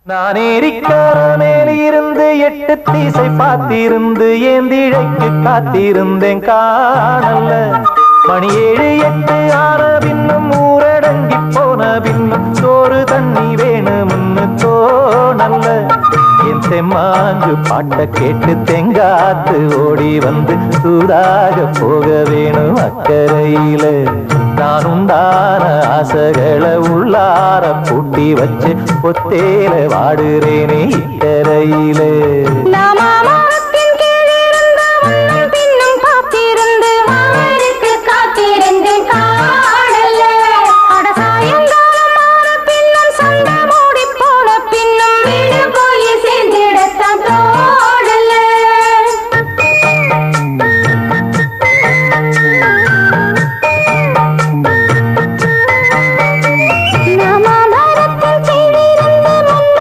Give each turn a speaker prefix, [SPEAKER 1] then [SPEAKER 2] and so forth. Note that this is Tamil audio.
[SPEAKER 1] நான் ஏரிக்கார மேலிருந்து 8 தீசை பார்த்திருந்து ஏந்திழைக்கு காத்திருந்தேன் காணல்ல மணி 7 8 ஆற பின்னும் ஊரடங்கி போன பின்னும் சோறு தண்ணி வேணும்னு தோணல்ல என் தெம்மாங்கு பாட்ட கேட்டு தெங்காத்து ஓடி வந்து சூடாக போக வேணும் அக்கறையில நான் உண்டான ஆசைகளை உள்ளார பூட்டி வச்சு பொத்தேல வாடுறேனே இக்கரையில.